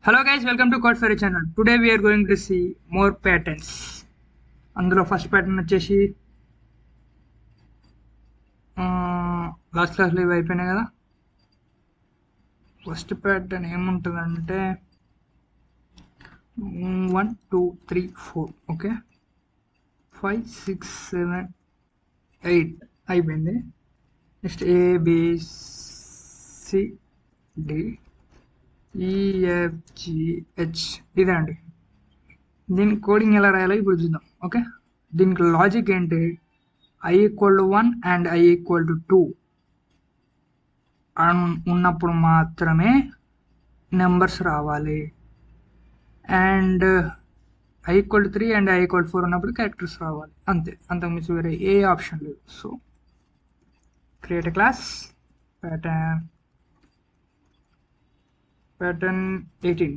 Hello guys, welcome to Code Fairy channel. Today we are going to see more patterns. అందులో first pattern వచ్చేసి last క్లాస్లో ఇవి అయిపోయినాయి కదా. ఫస్ట్ ప్యాటర్న్ ఏముంటుందంటే 1 2 3 4 ఓకే 5 6 7 8 అయిపోయింది. నెక్స్ట్ ABCD EFGH ఇదండి. దీని కోడింగ్ ఎలా రాయాలో ఇప్పుడు చూద్దాం. ఓకే, దీనికి లాజిక్ ఏంటి, i=1 అండ్ i=2 ఉన్నప్పుడు మాత్రమే నెంబర్స్ రావాలి, అండ్ i=3 అండ్ i=4 ఉన్నప్పుడు క్యారెక్టర్స్ రావాలి, అంతే. అంతకుమించి వేరే ఏ ఆప్షన్ లేదు. So create a class pattern 18.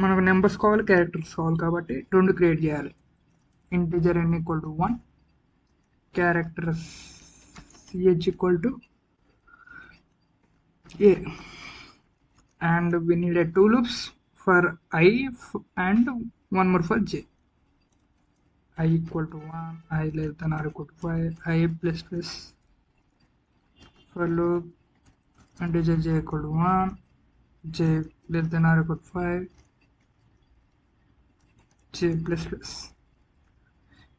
మనకు నెంబర్స్ కావాలి, క్యారెక్టర్స్ కావాలి, కాబట్టి రెండు క్రియేట్ చేయాలి. Integer n=1, characters ch=a, and we need a two loops for I and one more for j. i=1, I less than or equal to 5, I plus plus for loop integer j=1, j less than or equal to 5, j plus plus.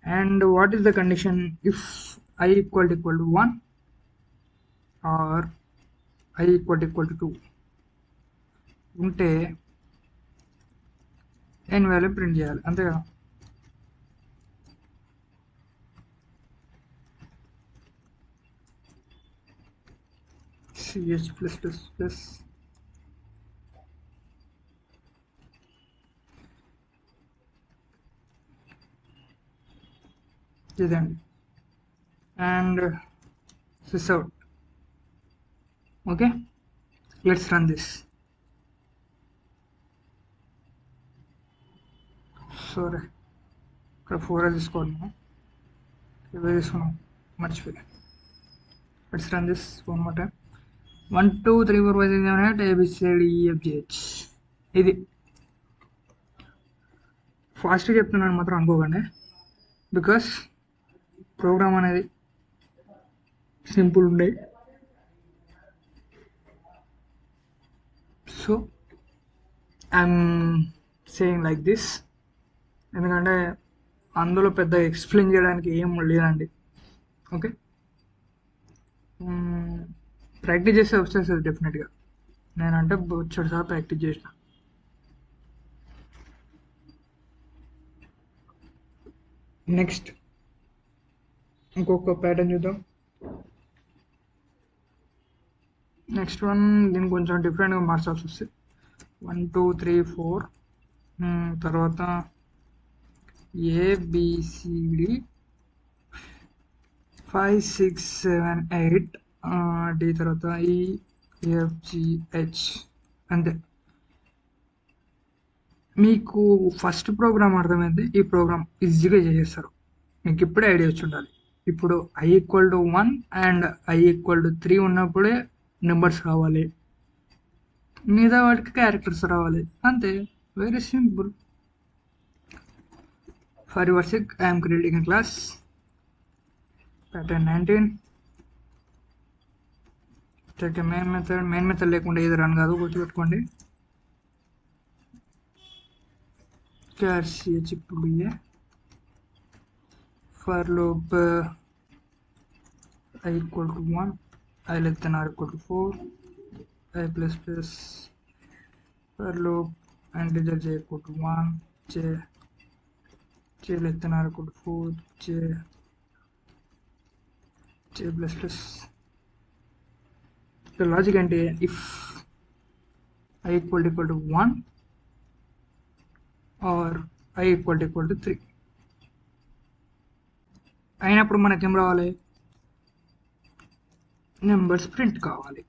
And what is the condition if i=1 or i=2 ఉంటే n value print చేయాలి, అంతే కదా. ch+++ ఇదండి, and this out. Okay, let's run this. Sorry, ఇక్కడ 4 తీసుకోవాలి, ఇవే తీసుకున్నాం, మర్చిపోయా. Let's run this one more time. 1 2 3 4 5 6 7 8 ABCDEFGH. ఇది ఫాస్ట్గా చెప్తున్నాను మాత్రం అనుకోకండి, బికాస్ ప్రోగ్రామ్ అనేది సింపుల్ ఉండే. So I'm saying like this, ఎందుకంటే అందులో పెద్ద ఎక్స్ప్లెయిన్ చేయడానికి ఏం లేదండి. ఓకే, ప్రాక్టీస్ చేస్తే వచ్చేస్తుంది డెఫినెట్గా. నేనంటే వచ్చాడు సార్ ప్రాక్టీస్ చేసిన. నెక్స్ట్ ఇంకొక ప్యాటర్న్ చూద్దాం. నెక్స్ట్ వన్ దీన్ని కొంచెం డిఫరెంట్గా మార్చాల్సి వస్తుంది. 1 2 3 4 తర్వాత ABCD 5 6 7 8 D తర్వాత EFGH, అంతే. మీకు ఫస్ట్ ప్రోగ్రామ్ అర్థమైంది, ఈ ప్రోగ్రామ్ ఈజీగా చేసేస్తారు. మీకు ఇప్పుడే ఐడియా వచ్చి ఉండాలి. ఇప్పుడు i=1 అండ్ i=3 ఉన్నప్పుడే నెంబర్స్ రావాలి, మిగతా వాటికి క్యారెక్టర్స్ రావాలి, అంతే. Very simple. For your sake I'm creating a class pattern 19. Main method లేకుండా ఇది రన్ కాదు, గుర్తుపెట్టుకోండి. ch for loop i=1, I less than or equal to 4, I plus plus for loop integer j=1, j less than or equal to 4, j plus plus. The logic అంటే if i=1 or i=3 అయినప్పుడు మనకేం రావాలి, numbers print కావాలి.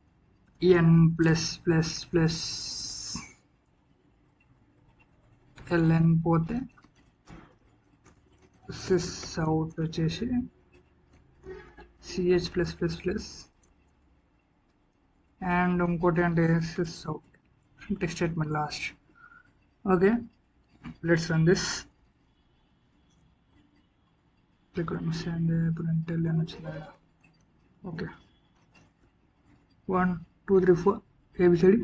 n plus plus plus ln పోతే sys out వచ్చేసి CH plus plus plus and ఇంకోటి అంటే sys out text statement last. Okay, let's run this. ఇక్కడ మిస్ అయింది, ఇప్పుడు ఇంటెల్ అని వచ్చింది. Okay, 1 2 3 4 ABCD.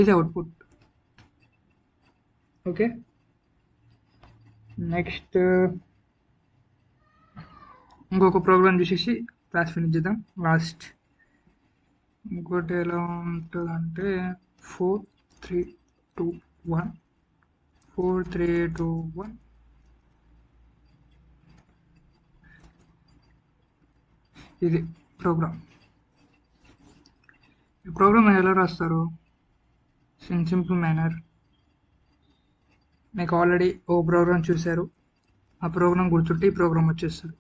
ఇది అవుట్పుట్. ఓకే, నెక్స్ట్ ఇంకొక ప్రోగ్రామ్ చూసేసి క్లాస్ ఫినిష్ చేద్దాం. లాస్ట్ ఇంకోటి ఎలా ఉంటుందంటే 4 3 2 1 4 3 2 1. ఇది ప్రోగ్రామ్. ఈ ప్రోగ్రామ్ ఎలా రాస్తారు? In simple manner. మీకు ఆల్రెడీ ఓ ప్రోగ్రామ్ చూశారు, ఆ ప్రోగ్రామ్ గుర్తుంటే ఈ ప్రోగ్రామ్ వచ్చేస్తుంది.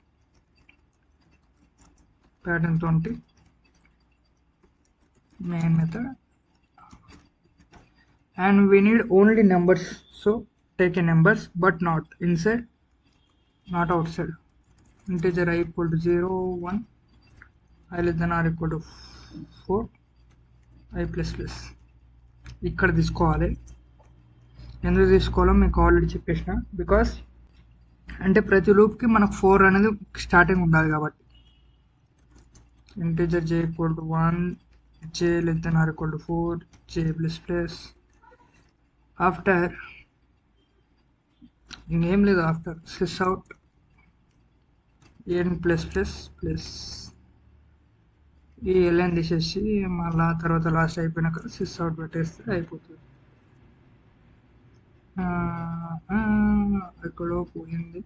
Pattern 20 main method and we need only numbers, so take a numbers but not inside, not outside. Integer I equal to 0 1, I less than or equal to 4, I plus plus. ఇక్కడ తీసుకోవాలి. ఎందుకు తీసుకోవాలో మీకు already చెప్పేసిన, because అంటే ప్రతి లూప్కి మనకు 4 అనేది స్టార్టింగ్ ఉండాలి కాబట్టి. Integer j equal to 1, j less than or equal to 4, j plus plus. After ఇంకేం లేదు, after sys out n plus plus plus ఈ ఎల్ఎన్ తీసేసి మళ్ళా తర్వాత లాస్ట్ అయిపోయినాక సిస్ అవుట్ పెట్టేస్తే అయిపోతుంది. ఎక్కడో పోయింది.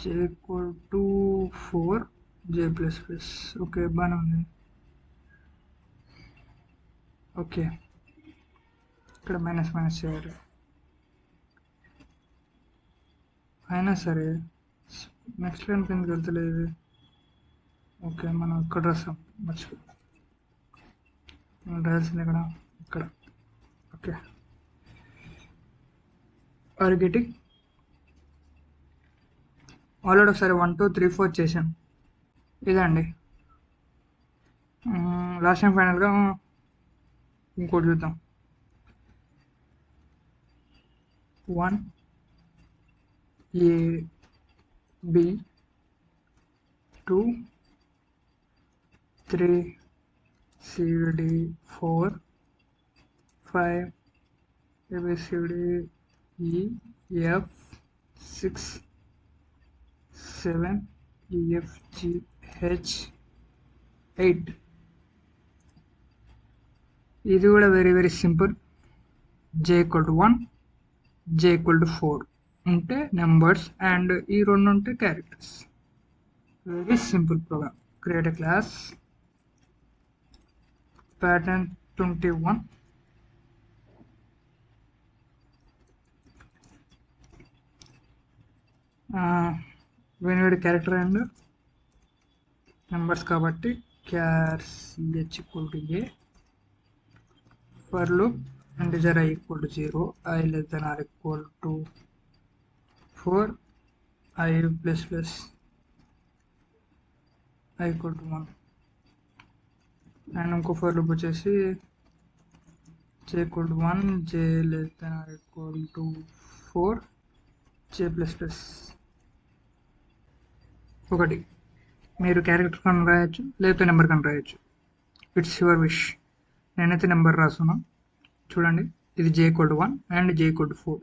j equal to 4, j plus plus. Okay, బాగానే ఉంది. ఓకే, ఇక్కడ మైనస్ మైనస్ చేయాలి. అయినా సరే నెక్స్ట్ లైన్ కిందకి వెళ్తలేదు. ఓకే, మనం ఇక్కడ రాస్తాం, మర్చిపోయి మనం రాయాల్సింది ఇక్కడ. ఓకే, ఆర్ గెటింగ్ ఆల్రెడీ ఒకసారి 1 2 3 4 చేసాం. ఇదండి లాస్ట్ టైం. ఫైనల్గా ఇంకోటి చూద్దాం. 1 A B 2 3 C D 4 5 A B C D E F 6 7 E F G H 8. ఇది కూడా very very simple. j equal to 1, j equal to 4 ఉంటే నెంబర్స్ అండ్ ఈ రెండు ఉంటే characters. Very simple program. Create a class pattern 21. we need character and numbers కాబట్టి char ch equal to a. for loop integer I equal to 0, I less than or equal to 4, I plus plus I equal to 1. And ఇంకో for loop వచ్చేసి j equal to 1, j less than or equal to 4, j plus plus. ఒకటి మీరు character కన్నా రాయొచ్చు, లేకపోతే number కన్నా రాయొచ్చు. It's your wish. నేనైతే నెంబర్ రాస్తున్నా. చూడండి, ఇది j equal to 1 and j equal to 4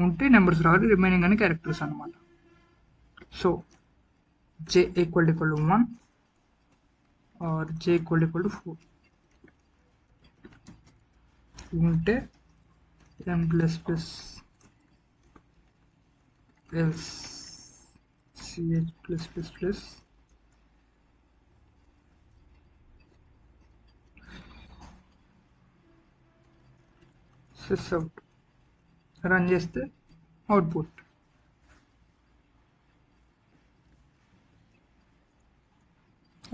ఉంటే నెంబర్స్ రావాలి, రిమైనింగ్ అని క్యారెక్టర్స్ అనమాట. So j equal to 1 or j equal to 4 ఉంటే n plus plus else ch plus plus plus sys out రన్ చేస్తే అవుట్పుట్.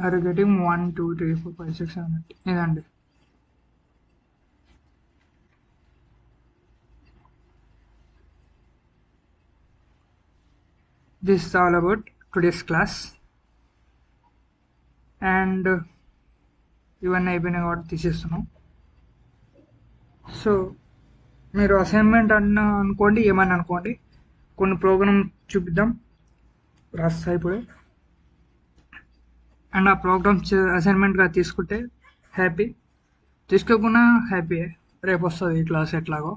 Are getting 1 2 3 4 5 6 7 8. ఇదండి. this is all about today's class. And ఇవన్నీ అయిపోయినాయి కాబట్టి తీసేస్తున్నాం. సో మీరు అసైన్మెంట్ అనుకోండి, ఏమని అనుకోండి, కొన్ని ప్రోగ్రామ్ చూపిద్దాం, రాస్తా ఇప్పుడు. అండ్ ఆ ప్రోగ్రామ్స్ అసైన్మెంట్గా తీసుకుంటే హ్యాపీ, తీసుకోకుండా హ్యాపీ, రేపు వస్తుంది ఈ క్లాస్ ఎట్లాగో.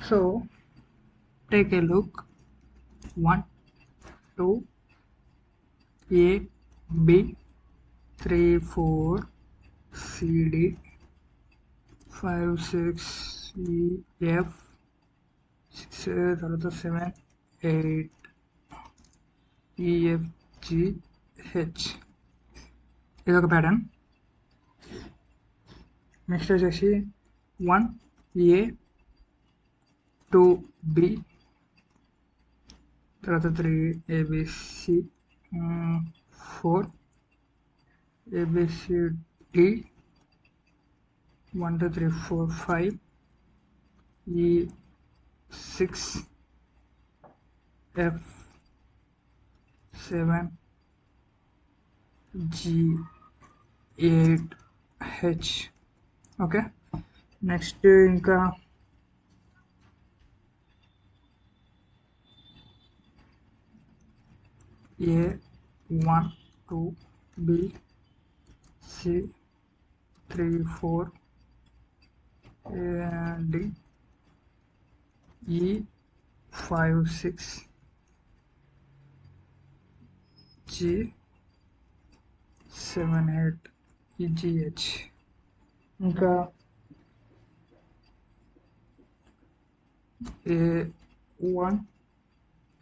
So take a look. 1 2 A B 3 4 C D 5 6 E F 6 తర్వాత 7 8 E F G H. ఇదొక ప్యాటర్న్. నెక్స్ట్ వచ్చేసి 1 A 2 B తర్వాత 3 ABC 4 ABCD 1 2 3 4 5 E 6 F 7 G 8 H. Okay, next ఇంకా A 1 2 B C 3 4 D E 5 6 G 7 8 E G H. ఇంకా A 1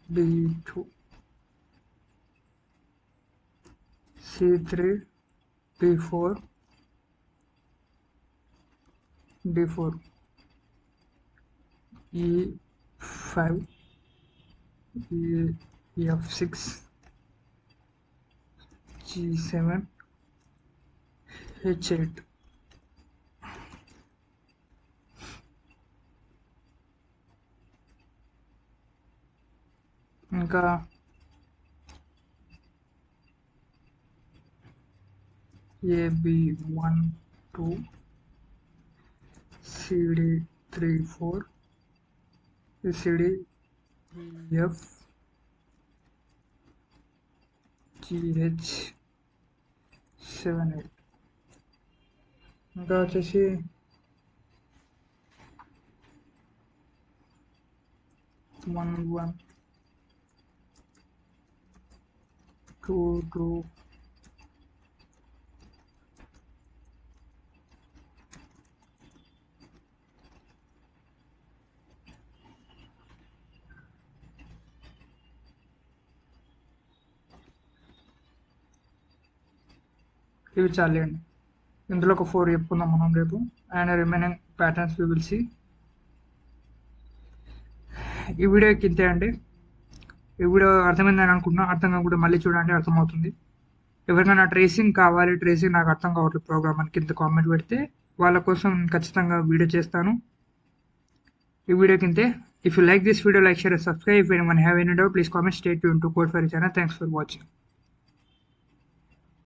B 2 C3 B4 D4 E5 F6 G7 H8. ఇంకా AB 1 2 CD 3 4 CD F GH 7 8. ఇంకా వచ్చేసి one 1 2 2 ఇవి చాలండి. ఇందులో ఒక 4 చెప్పుకుందాం మనం రేపు. And remaining patterns we will see. ఈ వీడియోకి ఇంతే అండి. ఈ వీడియో అర్థమైందని అనుకుంటున్నా. అర్థం కాకుండా మళ్ళీ చూడండి, అర్థమవుతుంది. ఎవరికైనా ట్రేసింగ్ కావాలి, ట్రేసింగ్ నాకు అర్థం కావట్లేదు ప్రోగ్రామ్ అని కింద కామెంట్ పెడితే వాళ్ళ కోసం ఖచ్చితంగా వీడియో చేస్తాను. ఈ వీడియోకి ఇంతే. If you like this video, like, share and subscribe. If anyone have any doubt, please comment. Stay tuned to Code for Channel. Thanks for watching.